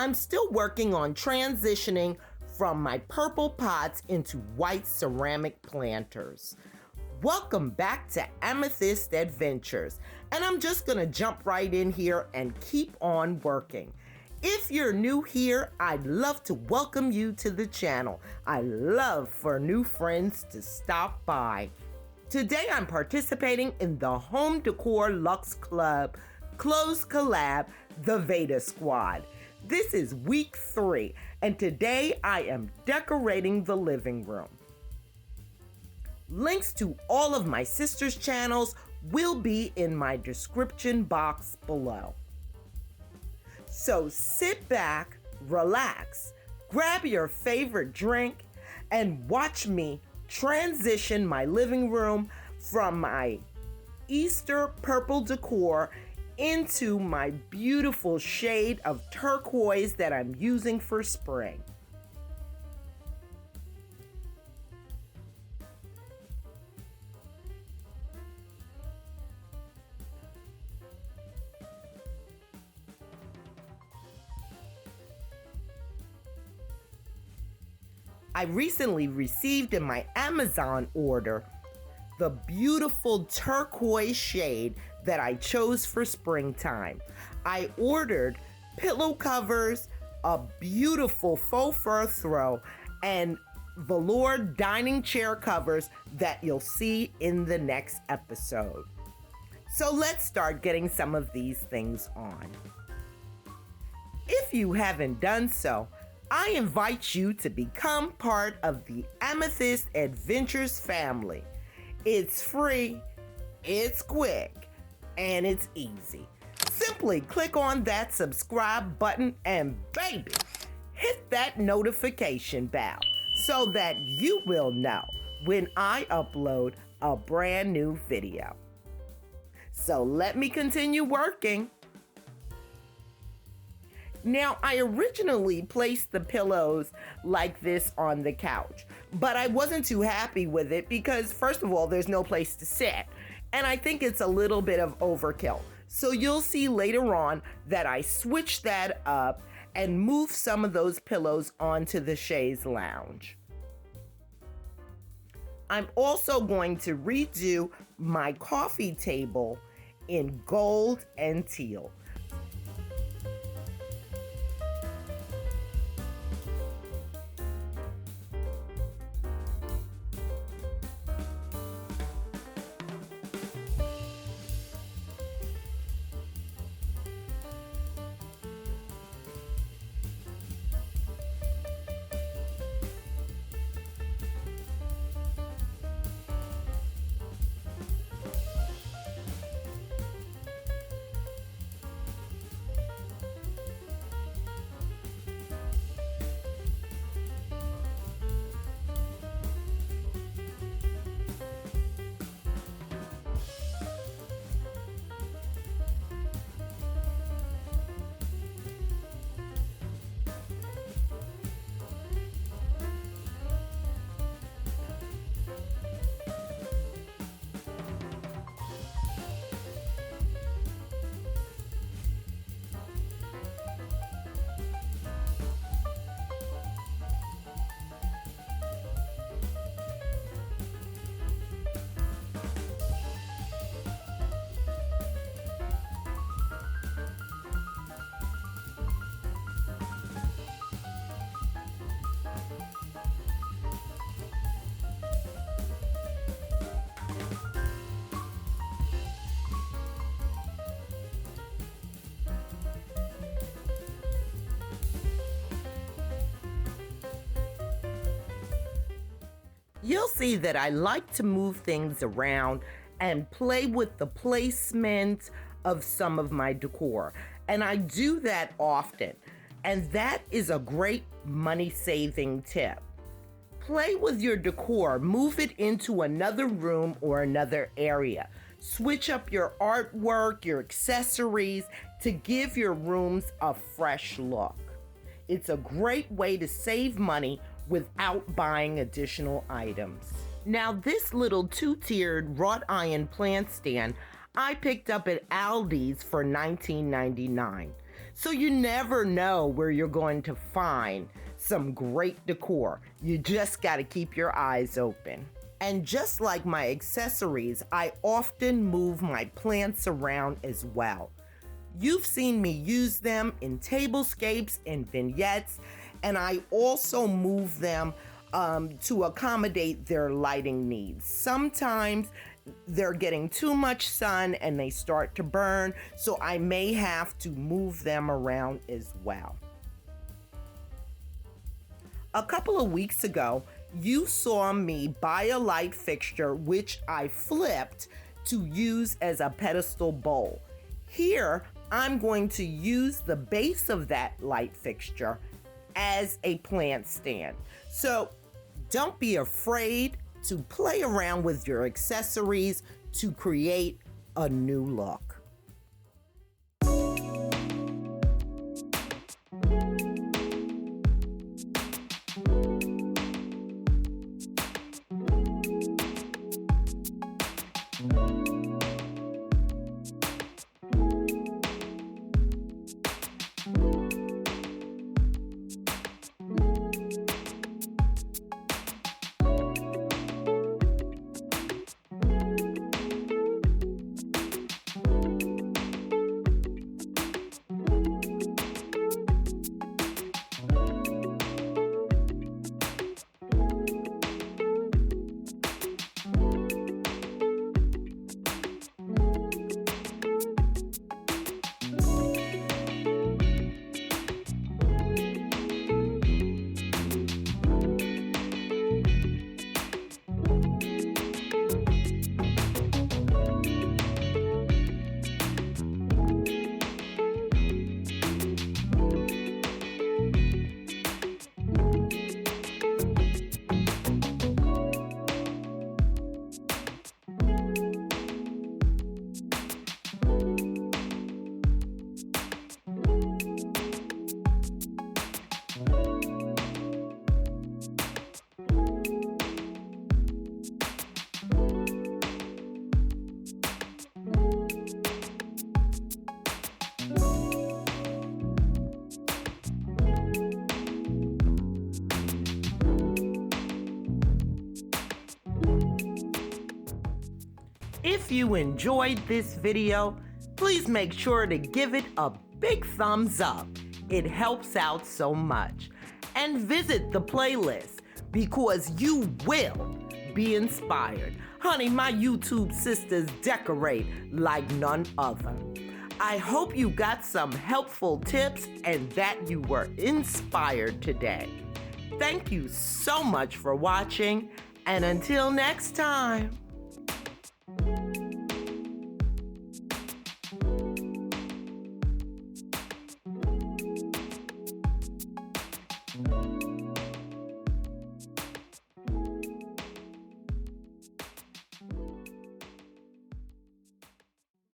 I'm still working on transitioning from my purple pots into white ceramic planters. Welcome back to Amethyst Adventures, and I'm just gonna jump right in here and keep on working. If you're new here, I'd love to welcome you to the channel. I love for new friends to stop by. Today I'm participating in the Home Decor Luxe Club closed collab, the Veda Squad. This is week 3, and today I am decorating the living room. Links to all of my sisters' channels will be in my description box below. So sit back, relax, grab your favorite drink, and watch me transition my living room from my Easter purple decor into my beautiful shade of turquoise that I'm using for spring. I recently received in my Amazon order the beautiful turquoise shade that I chose for springtime. I ordered pillow covers, a beautiful faux fur throw, and velour dining chair covers that you'll see in the next episode. So let's start getting some of these things on. If you haven't done so, I invite you to become part of the Amethyst Adventures family. It's free, it's quick, and it's easy. Simply click on that subscribe button and baby, hit that notification bell so that you will know when I upload a brand new video. So let me continue working. Now, I originally placed the pillows like this on the couch, but I wasn't too happy with it because, first of all, there's no place to sit, and I think it's a little bit of overkill. So you'll see later on that I switched that up and moved some of those pillows onto the chaise lounge. I'm also going to redo my coffee table in gold and teal. You'll see that I like to move things around and play with the placement of some of my decor. And I do that often. And that is a great money-saving tip. Play with your decor, move it into another room or another area. Switch up your artwork, your accessories to give your rooms a fresh look. It's a great way to save money without buying additional items. Now, this little 2-tiered wrought iron plant stand I picked up at Aldi's for $19.99. So you never know where you're going to find some great decor. You just got to keep your eyes open. And just like my accessories, I often move my plants around as well. You've seen me use them in tablescapes and vignettes, and I also move them to accommodate their lighting needs. Sometimes they're getting too much sun and they start to burn, so I may have to move them around as well. A couple of weeks ago, you saw me buy a light fixture which I flipped to use as a pedestal bowl. Here, I'm going to use the base of that light fixture as a plant stand. So don't be afraid to play around with your accessories to create a new look. If you enjoyed this video, please make sure to give it a big thumbs up. It helps out so much. And visit the playlist because you will be inspired. Honey, my YouTube sisters decorate like none other. I hope you got some helpful tips and that you were inspired today. Thank you so much for watching, and until next time.